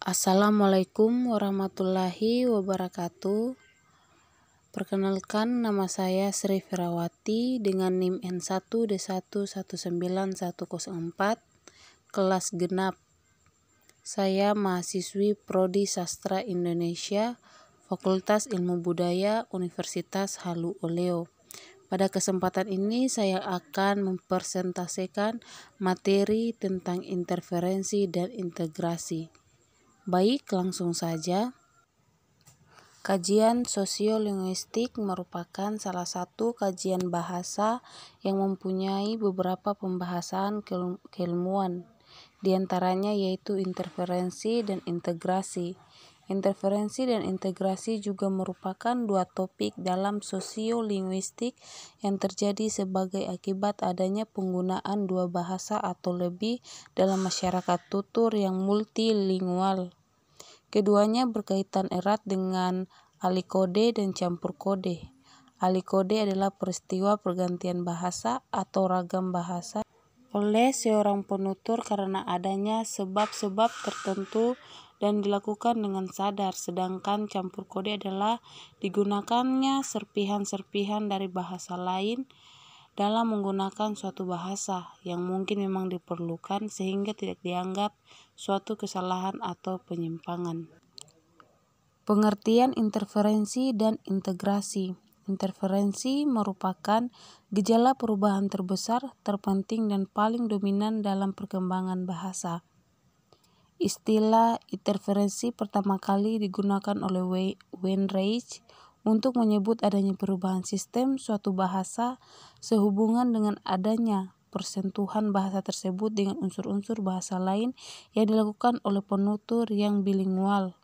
Assalamualaikum warahmatullahi wabarakatuh. Perkenalkan, nama saya Sri Ferawati dengan NIM N1D119104, kelas genap. Saya mahasiswi Prodi Sastra Indonesia, Fakultas Ilmu Budaya, Universitas Halu Oleo. Pada kesempatan ini saya akan mempresentasikan materi tentang interferensi dan integrasi. Baik, langsung saja. Kajian sosiolinguistik merupakan salah satu kajian bahasa yang mempunyai beberapa pembahasan keilmuan, di antaranya yaitu interferensi dan integrasi. Interferensi dan integrasi juga merupakan dua topik dalam sosiolinguistik yang terjadi sebagai akibat adanya penggunaan dua bahasa atau lebih dalam masyarakat tutur yang multilingual. Keduanya berkaitan erat dengan alikode dan campur kode. Alikode adalah peristiwa pergantian bahasa atau ragam bahasa oleh seorang penutur karena adanya sebab-sebab tertentu dan dilakukan dengan sadar, sedangkan campur kode adalah digunakannya serpihan-serpihan dari bahasa lain dalam menggunakan suatu bahasa yang mungkin memang diperlukan sehingga tidak dianggap suatu kesalahan atau penyimpangan. Pengertian interferensi dan integrasi. Interferensi merupakan gejala perubahan terbesar, terpenting dan paling dominan dalam perkembangan bahasa. Istilah interferensi pertama kali digunakan oleh Weinreich untuk menyebut adanya perubahan sistem suatu bahasa sehubungan dengan adanya persentuhan bahasa tersebut dengan unsur-unsur bahasa lain yang dilakukan oleh penutur yang bilingual.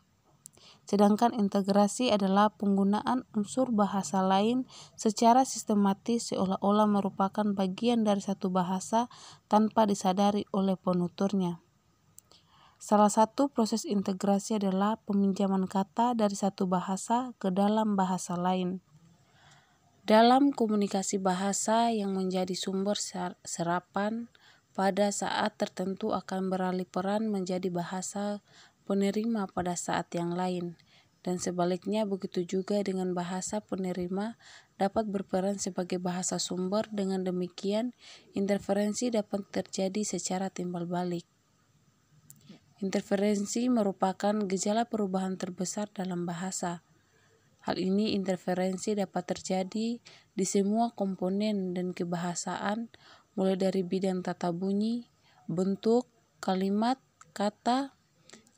Sedangkan integrasi adalah penggunaan unsur bahasa lain secara sistematis seolah-olah merupakan bagian dari satu bahasa tanpa disadari oleh penuturnya. Salah satu proses integrasi adalah peminjaman kata dari satu bahasa ke dalam bahasa lain. Dalam komunikasi bahasa yang menjadi sumber serapan pada saat tertentu akan beralih peran menjadi bahasa penerima pada saat yang lain. Dan sebaliknya begitu juga dengan bahasa penerima dapat berperan sebagai bahasa sumber. Dengan demikian, interferensi dapat terjadi secara timbal balik. Interferensi merupakan gejala perubahan terbesar dalam bahasa. Hal ini interferensi dapat terjadi di semua komponen dan kebahasaan, mulai dari bidang tata bunyi, bentuk, kalimat, kata,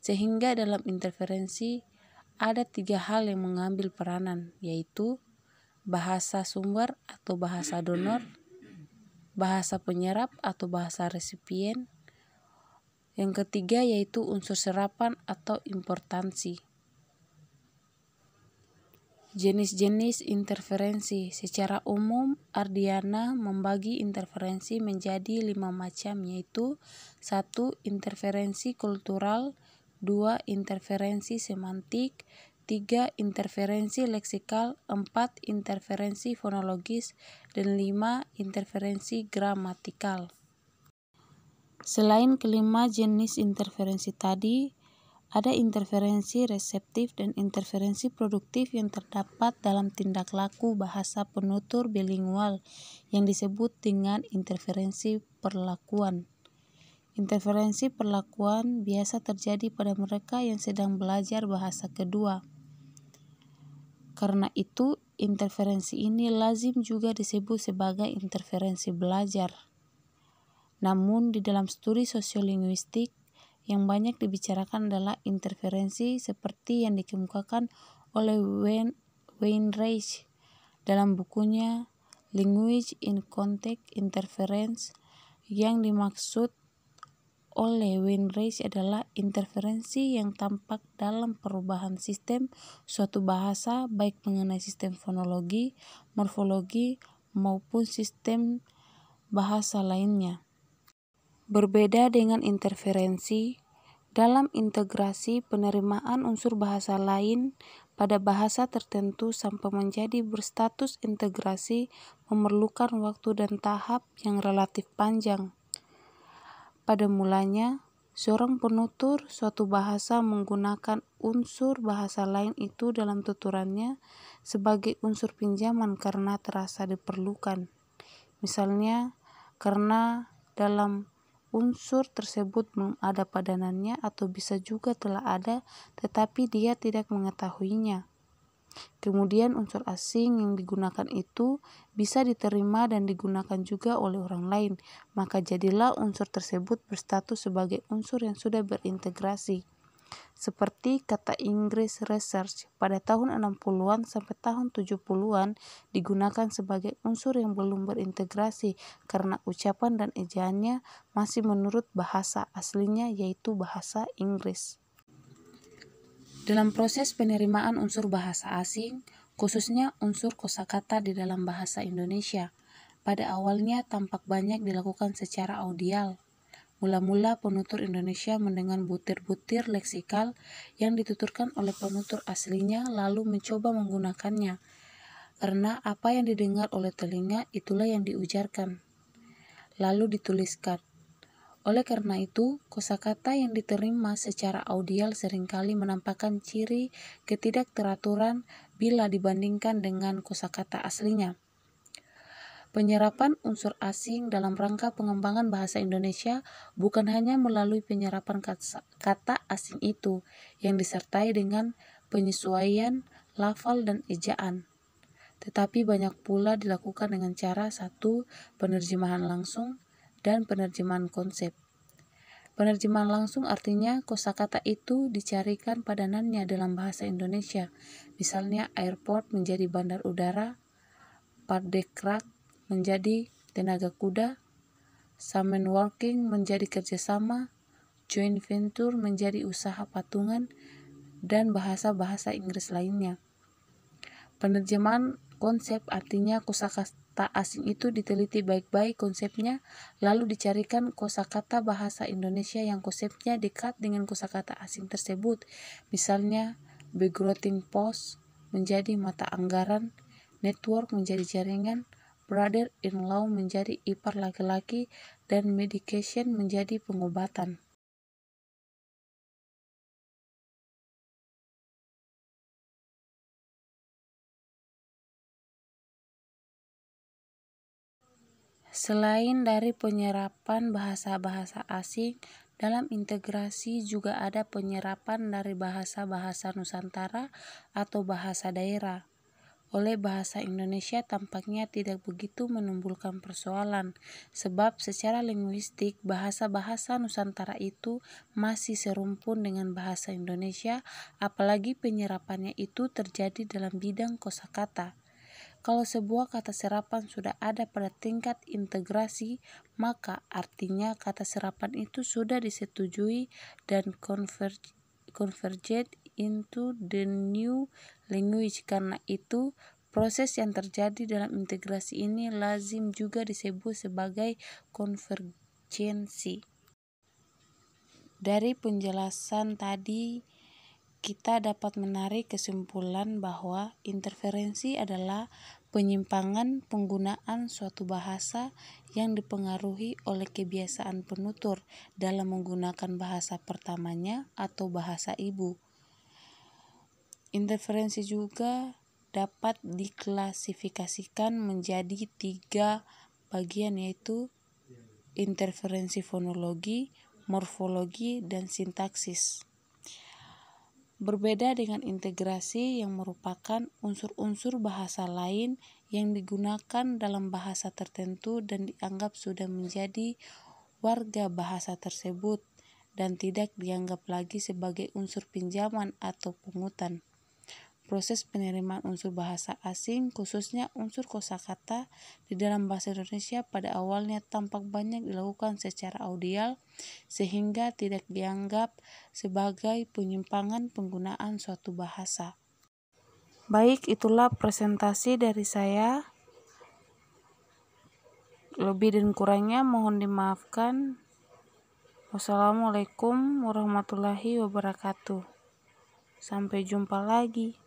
sehingga dalam interferensi ada tiga hal yang mengambil peranan, yaitu bahasa sumber atau bahasa donor, bahasa penyerap atau bahasa resipien, yang ketiga yaitu unsur serapan atau importansi. Jenis-jenis interferensi. Secara umum, Ardiana membagi interferensi menjadi 5 macam, yaitu 1. Interferensi kultural, 2. Interferensi semantik, 3. Interferensi leksikal, 4. Interferensi fonologis, dan 5. Interferensi gramatikal. Selain kelima jenis interferensi tadi, ada interferensi reseptif dan interferensi produktif yang terdapat dalam tindak laku bahasa penutur bilingual yang disebut dengan interferensi perlakuan. Interferensi perlakuan biasa terjadi pada mereka yang sedang belajar bahasa kedua. Karena itu, interferensi ini lazim juga disebut sebagai interferensi belajar. Namun di dalam studi sosiolinguistik yang banyak dibicarakan adalah interferensi seperti yang dikemukakan oleh Weinreich dalam bukunya Language in Context Interference. Yang dimaksud oleh Weinreich adalah interferensi yang tampak dalam perubahan sistem suatu bahasa, baik mengenai sistem fonologi, morfologi, maupun sistem bahasa lainnya. Berbeda dengan interferensi, dalam integrasi penerimaan unsur bahasa lain pada bahasa tertentu sampai menjadi berstatus integrasi memerlukan waktu dan tahap yang relatif panjang. Pada mulanya, Seorang penutur suatu bahasa menggunakan unsur bahasa lain itu dalam tuturannya sebagai unsur pinjaman karena terasa diperlukan. Misalnya, karena dalam unsur tersebut belum ada padanannya atau bisa juga telah ada tetapi dia tidak mengetahuinya. Kemudian unsur asing yang digunakan itu bisa diterima dan digunakan juga oleh orang lain, maka jadilah unsur tersebut berstatus sebagai unsur yang sudah berintegrasi. Seperti kata Inggris research pada tahun 60-an sampai tahun 70-an digunakan sebagai unsur yang belum berintegrasi karena ucapan dan ejaannya masih menurut bahasa aslinya yaitu bahasa Inggris. Dalam proses penerimaan unsur bahasa asing, khususnya unsur kosakata di dalam bahasa Indonesia, pada awalnya tampak banyak dilakukan secara audial. Mula-mula penutur Indonesia mendengar butir-butir leksikal yang dituturkan oleh penutur aslinya lalu mencoba menggunakannya. Karena apa yang didengar oleh telinga itulah yang diujarkan, lalu dituliskan. Oleh karena itu, kosakata yang diterima secara audial seringkali menampakkan ciri ketidakteraturan bila dibandingkan dengan kosakata aslinya. Penyerapan unsur asing dalam rangka pengembangan bahasa Indonesia bukan hanya melalui penyerapan kata asing itu yang disertai dengan penyesuaian lafal dan ejaan, tetapi banyak pula dilakukan dengan cara satu, penerjemahan langsung, dan penerjemahan konsep. Penerjemahan langsung artinya kosakata itu dicarikan padanannya dalam bahasa Indonesia. Misalnya airport menjadi bandar udara, padekrag menjadi tenaga kuda, Samenworking menjadi kerjasama, joint venture menjadi usaha patungan, dan bahasa-bahasa Inggris lainnya. Penerjemahan konsep artinya kosakata asing itu diteliti baik-baik konsepnya, lalu dicarikan kosakata bahasa Indonesia yang konsepnya dekat dengan kosakata asing tersebut. Misalnya, begroting post menjadi mata anggaran, network menjadi jaringan, brother-in-law menjadi ipar laki-laki, dan medication menjadi pengobatan. Selain dari penyerapan bahasa-bahasa asing, dalam integrasi juga ada penyerapan dari bahasa-bahasa Nusantara atau bahasa daerah. Oleh bahasa Indonesia tampaknya tidak begitu menimbulkan persoalan, sebab secara linguistik bahasa-bahasa Nusantara itu masih serumpun dengan bahasa Indonesia, apalagi penyerapannya itu terjadi dalam bidang kosakata. Kalau sebuah kata serapan sudah ada pada tingkat integrasi, maka artinya kata serapan itu sudah disetujui dan converged into the new language. Karena itu, proses yang terjadi dalam integrasi ini lazim juga disebut sebagai konvergensi. Dari penjelasan tadi, kita dapat menarik kesimpulan bahwa interferensi adalah penyimpangan penggunaan suatu bahasa yang dipengaruhi oleh kebiasaan penutur dalam menggunakan bahasa pertamanya atau bahasa ibu. Interferensi juga dapat diklasifikasikan menjadi 3 bagian, yaitu interferensi fonologi, morfologi, dan sintaksis. Berbeda dengan integrasi yang merupakan unsur-unsur bahasa lain yang digunakan dalam bahasa tertentu dan dianggap sudah menjadi warga bahasa tersebut dan tidak dianggap lagi sebagai unsur pinjaman atau pungutan. Proses penerimaan unsur bahasa asing, khususnya unsur kosakata di dalam bahasa Indonesia pada awalnya tampak banyak dilakukan secara audial sehingga tidak dianggap sebagai penyimpangan penggunaan suatu bahasa. Baik, itulah presentasi dari saya. Lebih dan kurangnya mohon dimaafkan. Wassalamualaikum warahmatullahi wabarakatuh. Sampai jumpa lagi.